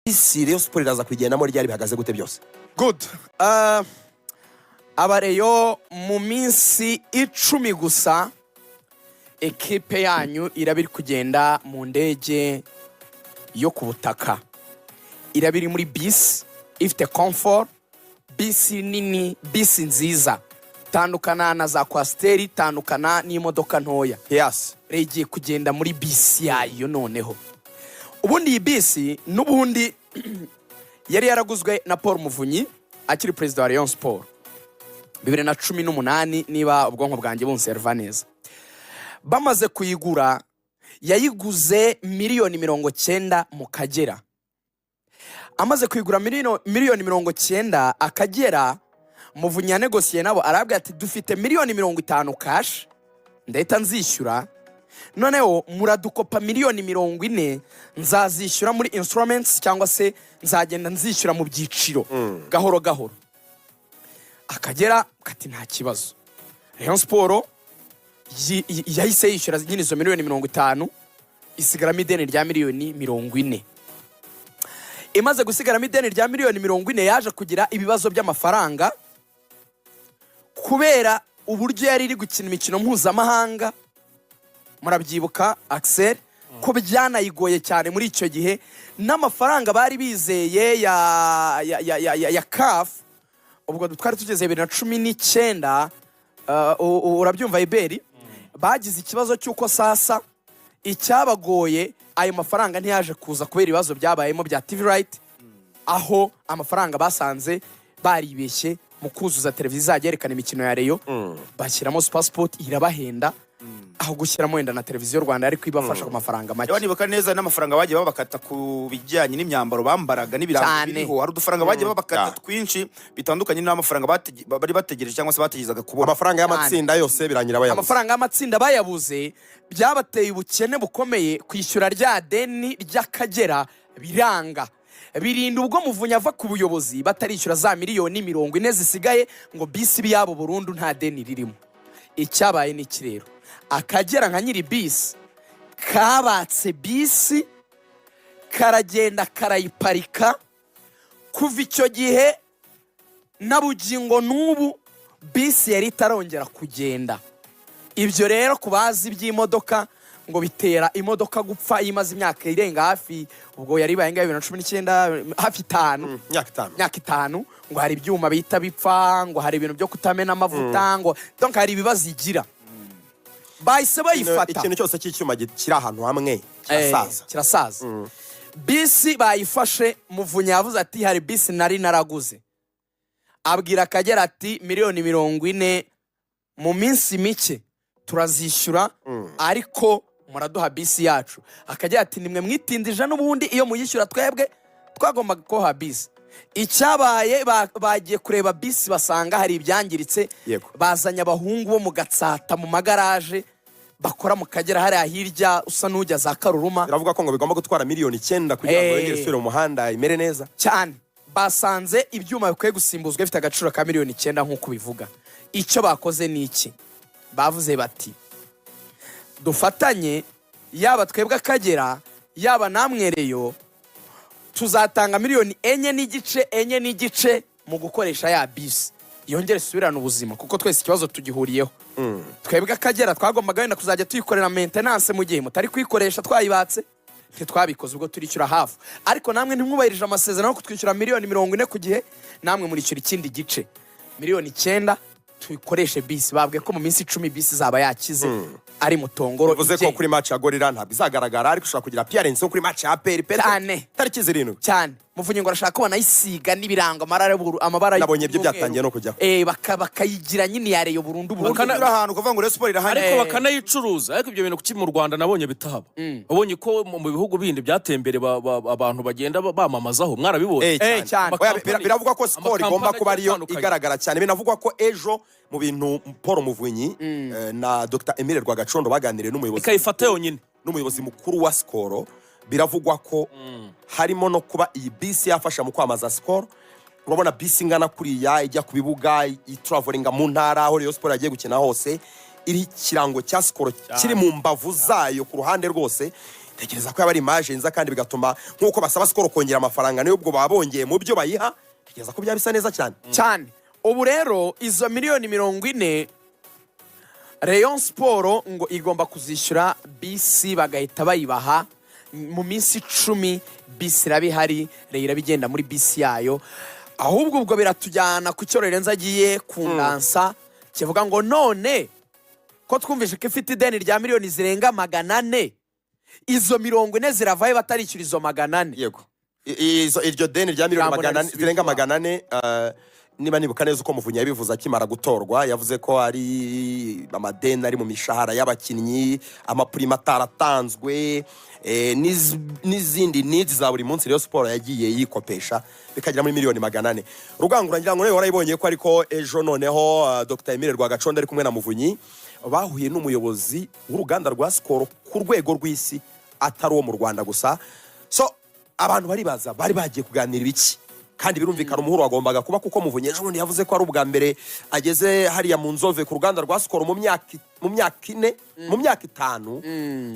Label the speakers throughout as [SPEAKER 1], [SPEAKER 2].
[SPEAKER 1] isi Rayon Sport iraza kugendamo ryari bihagaze gute byose?
[SPEAKER 2] Good. Abareyo mu minsi 10 gusa ekipe yanyu irabiri kugenda mu ndege yo ku butaka. Irabiri muri bisi ifite comfort, bisi nini, bisi nziza. Tandukana na za kwasteri, tandukana n'imodoka ntoya.
[SPEAKER 1] Yes.
[SPEAKER 2] Regiye kugenda muri bisi yayo noneho. Ubundi iyi bisi n'ubundi yari yaraguzwe na Paul Muvunyi akiri president wa Rayon Sport 2018 niba ubwonko bwanjye bunserva neza. Bamaze kuyigura yayiguze miliyoni 90 mu Kagera. Amaze kuyigura miliyoni 90 Akagera, Muvunyi yanegosiye nabo arabwira ati dufite miliyoni 50 cash ndahita nzishyura, noneho muradukopa miliyoni 40 nzazishyura muri instruments cyangwa se nzagenda nzishyura mu byiciro gahoro gahoro. Akagera kati nta kibazo. Rayon Sport yahise yishyura nyine izo miliyoni 50 isigaramo ideni rya miliyoni 40. Imaze gusigaramo ideni rya miliyoni 40 yaje kugira ibibazo by'amafaranga kubera uburyo yari iri gukina imikino mpuzamahanga. Murabyibuka Axel ko byanayigoye cyane muri icyo gihe, n'amafaranga bari bizeye ya CAF ubwo twari tugeze 2019 urabyumva Iberi bagize ikibazo cyuko sasa icyabagoye ayo mafaranga ntiyaje kuza kubera ibibazo byabayemo bya TV right, aho amafaranga basanze baribeshye mu kuzuza televiziyo agerekana imikino ya Rayon bashyiramo passport irabahenda aho gushyiramo wenda na televiziyo Rwanda ariko ibafasha ku mafaranga make.
[SPEAKER 3] Nibuka neza n'amafaranga bagiye babakata ku bijyanye n'imyambaro bambaraga n'ibirango biriho, hari udufaranga bagiye babakata twinshi bitandukanye n'amafaranga bari bategereje cyangwa se bategerezaga kubona.
[SPEAKER 1] Amafaranga y'amatsinda yose birangira bayabuze.
[SPEAKER 2] Amafaranga y'amatsinda bayabuze byabateye ubukene bukomeye, kwishyura rya deni ry'Akagera biranga. Birinda ubwo Muvunyi ava ku buyobozi batarishyura za miliyoni 40 zisigaye ngo bisi byabo burundu nta deni ririmo. Icyabaye ni kirero Akagera nka nyiri bisi kabatse bisi karagenda karayiparika. Kuva icyo gihe nabugingo n'ubu bisi yari itarongera kugenda. Ibyo rero kubazi by'imodoka ngo bitera imodoka gupfa imaze imyaka irenga hafi, ubwo yari bayenga 2019 hafi 5 myaka 5 ngo hari ibyuma bita bipfa, ngo hari ibintu byo kutamena amavuta, ngo donc hari ibibazo igira. Bahise bayifata
[SPEAKER 1] ikintu cyose cy'icyuma kiri ahantu hamwe
[SPEAKER 2] kirasaza. Bisi bayifashe, Muvunyi yavuze ati hari bisi nari naraguze, abwira Akagera ati miliyoni 40 mu minsi mike turazishyura ariko muraduha bisi yacu. Akagera ati nimwe mwitindije n'ubundi iyo muyishyura twebwe twagombaga koha bisi. Icyabaye bagiye kureba bisi basanga hari ibyangiritse, bazanya abahungu bo mu Gatsata mu magaraje bakora mu Kagera hari ahirya usa n'ujya za Karuruma.
[SPEAKER 1] Biravuga ko ngo bigomba gutwara miliyoni 9 kugira ngo yongere isubire mu muhanda imere neza
[SPEAKER 2] cyane. Basanze ibyuma bikwiye gusimbuzwa bifite agaciro ka miliyoni 9 nk'uko bivuga. Icyo bakoze ni iki? Bavuze bati dufatanye, yaba twebwe Akagera yaba namwe Rayon tuzatanga miliyoni 4 n'igice mu gukoresha ya bisi yongere subirana ubuzima, kuko twese ikibazo tugihuriyeho. Twebwe Akagera twagombaga wenda kuzajya tuyikorera maintenance mu gihe mutari kwikoresha twayibatse, twabikoze ubwo turishyura hafu, ariko namwe ntimwubahirije amasezerano ko twishyura miliyoni 40 ku gihe, namwe murishyura ikindi gice miliyoni 9 tuyikoreshe bisi. Babwe ko mu minsi 10 bisi zaba yakize ari mutongoro.
[SPEAKER 1] Bivuze ko kuri match ya Gorilla ntabwo izagaragara ariko ushaka kugira appearance yo kuri match ya APR tariki 7
[SPEAKER 2] cyane. Muvunyi ngo arashaka kubona isiga n'ibirango amabara
[SPEAKER 1] nabonye ibyo byatangiye no kujya
[SPEAKER 2] bakayigira nyine ya Rayon burundu
[SPEAKER 3] ahantu kuvuga ngo Rayon Sport irahari
[SPEAKER 4] ariko bakanayicuruza. Ariko ibyo bintu kuki mu Rwanda nabonye bitahaba. Ubonye ko mu bihugu bindi byatembere abantu bagenda bamamazaho, mwarabibonye
[SPEAKER 2] cyane.
[SPEAKER 1] Biravugwa ko sport igomba kuba ariyo igaragara cyane. Binavugwa ko ejo mu bintu Paul Muvunyi na Dr Emile Rwagacondo baganiriye n'umuyobozi
[SPEAKER 4] ikayifata yonyine
[SPEAKER 1] n'umuyobozi mukuru wa Skol. Biravugwa ko harimo no kuba iyi bisi yafasha mu kwamaza Skol. Urabona bisi ingana kuriya ijya ku bibuga travelinga mu ntara aho Rayon Sport yagiye gukina hose, iri kirango cya Skol kiri mu mbavu zayo ku ruhande rwose. tekereza ko yaba ari image nziza kandi bigatuma nk'uko basaba Skol kongera amafaranga niyo ubwo babongeye mu byo bayiha, tekereza ko byabisa neza cyane.
[SPEAKER 2] Ubu rero izo miliyoni 40 Rayon Sport ngo igomba kuzishyura bisi bagahita bayibaha mu minsi 10. Bisi irabihari, Rayon irabigenda muri bisi yayo. Ahubwo ubwo biratujyana ku cyo Lorenzo agiye kundansa kivuga ngo none ko twumvise ko ifite ideni rya miliyoni zirenga 400, izo 40 ziravaye batarishyura izo 400.
[SPEAKER 1] Yego, iryo deni rya miliyoni 400 zirenga 400, niba nibuka neza uko Muvunyi yabivuze akimara gutorwa, yavuze ko ari amadeni ari mu mishahara y'abakinnyi, amapurima ataratanzwe, n'izindi needs za buri munsi Rayon Sport yagiye yikopesha bikagera muri miliyoni 400. Rugangura ngira ngo rero warayibonye ko ariko ejo noneho Dr. Emile Rwagaconda ari kumwe na Muvunyi bahuye n'umuyobozi w'uruganda rwa Skol ku rwego rw'isi atari uwo mu Rwanda gusa. So abantu bari bagiye kuganira ibiki, kandi birumvikana umuhuro wagombaga kuba kuko Muvunyi ejo bundi yavuze ko ari ubwa mbere ageze hariya mu Nzove ku ruganda rwa Skol mu myaka 5,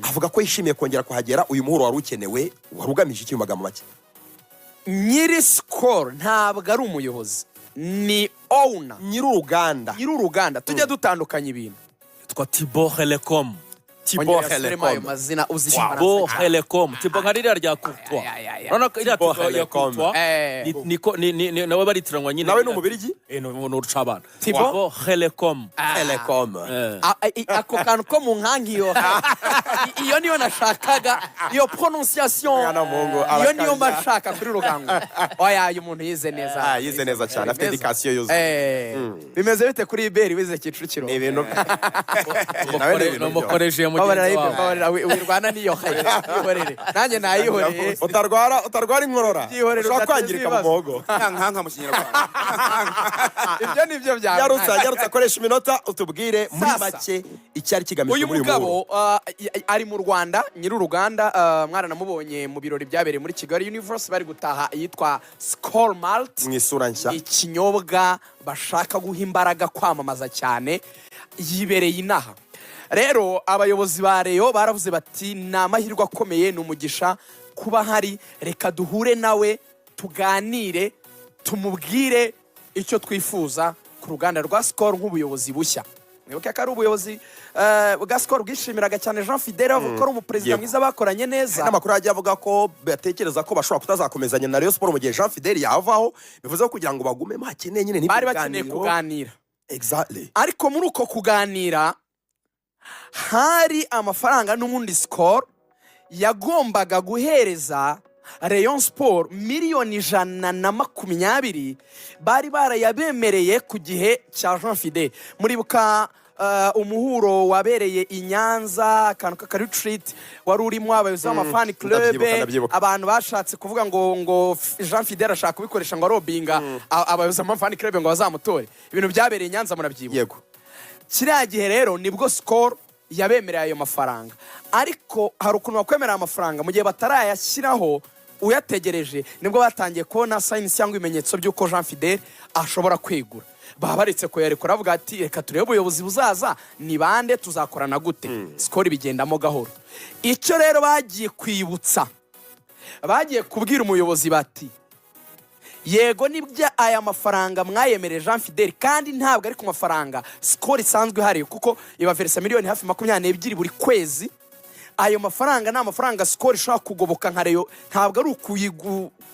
[SPEAKER 1] avuga ko yishimiye kongera kuhagera. Uyu muhuro wari ukenewe, wari ugamije iki mu magambo make?
[SPEAKER 2] Nyiri Skol ntabwo ari umuyobozi, ni owner, nyir'uruganda. Tujya dutandukanya ibintu.
[SPEAKER 4] Twa Thibaut Helecom.
[SPEAKER 1] Thibaut
[SPEAKER 4] Helecom. Thibaut nkarira rya Courtois. None ko iriya Thibaut ya Courtois nawe baritiranwa nyine.
[SPEAKER 1] Nawe n'umubirigi?
[SPEAKER 4] No rucabana.
[SPEAKER 2] Thibaut
[SPEAKER 1] Helecom.
[SPEAKER 2] Ako kantu ko mu nkangi iyo niyo nashakaga, iyo prononciation iyo niyo mbashaka kuri Rugangura. Oya, uyu muntu yize neza.
[SPEAKER 1] Yize neza cyane, afite education yuzuye.
[SPEAKER 2] Bimeze bite kuri Iberi wize Kicukiro?
[SPEAKER 1] Ni ibintu
[SPEAKER 4] namukoresheje mu
[SPEAKER 2] wirwana niyo hayihorere, nanjye nayihoreye.
[SPEAKER 1] utarwara inkorora, ushobora kwangirika mu muhogo
[SPEAKER 3] nkanka mu Kinyarwanda.
[SPEAKER 2] Ibyo nibyo byawe.
[SPEAKER 1] Yarutse akoresha iminota utubwire muri make icyari kigamije muri
[SPEAKER 2] uyu mugabo. Ari mu Rwanda, nyir'uruganda. Mwaranamubonye mu birori byabereye muri Kigali Universe bari gutaha yitwa Skol Malt,
[SPEAKER 1] mu isura nshya,
[SPEAKER 2] ikinyobwa bashaka guha imbaraga kwamamaza cyane. Yibereye inaha rero, abayobozi ba Rayon baravuze bati ni amahirwe akomeye, ni umugisha kuba hari, reka duhure nawe tuganire, tumubwire icyo twifuza ku ruganda rwa Skol nk'ubuyobozi bushya. Mwibuke ko ari ubuyobozi bwa Skol bwishimiraga cyane Jean Fidele, avuga ko ari umuperezida mwiza, bakoranye neza.
[SPEAKER 1] N'amakuru yagiye avuga ko batekereza ko bashobora kutazakomezanya na Rayon Sport mu gihe Jean Fidele yavaho, bivuze ko kugira ngo bagumemo hakeneye nyine
[SPEAKER 2] bari bakeneye kuganira.
[SPEAKER 1] Exactly.
[SPEAKER 2] Ariko muri uko kuganira hari amafaranga n'ubundi Skol yagombaga guhereza Rayon Sport miliyoni 120 bari barayabemereye ku gihe cya Jean Fidele. Muribuka umuhuro wabereye i Nyanza, akantu ka retreat wari urimo abayobozi b'amafani club, abantu bashatse kuvuga ngo Jean Fidele ashaka kubikoresha ngo arobinga abayobozi b'amafani club ngo bazamutore. Ibintu byabereye i Nyanza murabyibuka.
[SPEAKER 1] Yego.
[SPEAKER 2] Kiriya gihe rero nibwo Skol yabemereye ayo mafaranga, ariko hari ukuntu bakwemerera amafaranga mu gihe batarayashyiraho uyategereje, nibwo batangiye kubona signs cyangwa ibimenyetso by'uko Jean Fidele ashobora kwegura. Babaretse ko yarekora, avuga ati reka turebe ubuyobozi buzaza ni bande, tuzakorana gute. Skol bigendamo gahoro. Icyo rero bagiye kwibutsa, bagiye kubwira umuyobozi bati yego nibyo aya mafaranga mwayemereye Jean Fidele, kandi ntabwo ari ku mafaranga Skol isanzwe ihari, kuko ibaveresa miliyoni hafi 22 buri kwezi. Ayo mafaranga ni amafaranga Skol ishobora kugoboka nka Rayon, ntabwo ari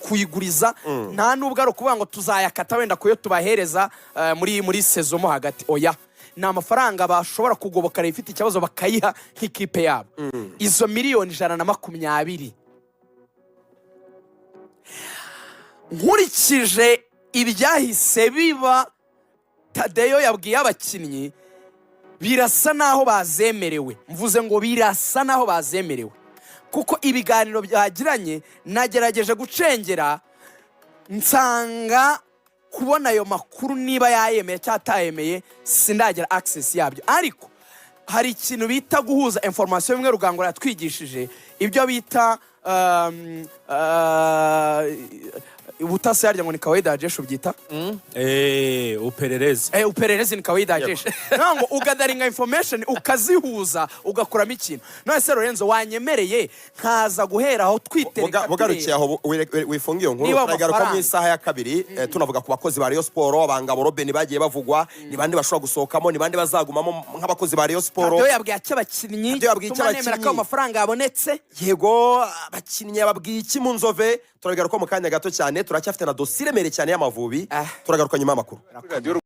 [SPEAKER 2] kuyiguriza, nta nubwo ari ukuvuga ngo tuzayakata wenda kuyo tubahereza muri sezo mo hagati. Oya, ni amafaranga bashobora kugoboka Rayon ifite ikibazo bakayiha nk'ikipe yabo. Izo miliyoni 120 nkurikije ibyahise biba Tadeyo yabwiye abakinnyi, birasa naho bazemerewe. Mvuze ngo birasa naho bazemerewe kuko ibiganiro byagiranye nagerageje gucengera, nsanga kubona ayo makuru niba yayemeye cyangwa atayemeye sindagira access yabyo. Ariko hari ikintu bita guhuza information bimwe Rugangura yatwigishije, ibyo bita ubutasi harya ngo ni kawaida jesho byita
[SPEAKER 4] upererezi
[SPEAKER 2] upererezi ni kawaida jesho ngo ugadaringa information ukazihuza ugakuramo ikintu none se Lorenzo wanyemereye nkaza guhera aho twitereka
[SPEAKER 1] bugarukiye aho wifungiye nkuru turagaruka mu isaha ya kabiri tunavuga ku bakozi ba Rayon Sport abangabo Robben bagiye bavugwa ni bande bashobora gusohokamo ni bande bazagumamo nk'abakozi ba Rayon Sport
[SPEAKER 2] byo yabwiye abakinnyi tumanemera ko amafaranga yabonetse
[SPEAKER 1] yego abakinnyi babwiye iki mu Nzove turagaruka mu kanya gato cyane turacyafite na dosire mere cyane y'Amavubi turagaruka nyuma y'amakuru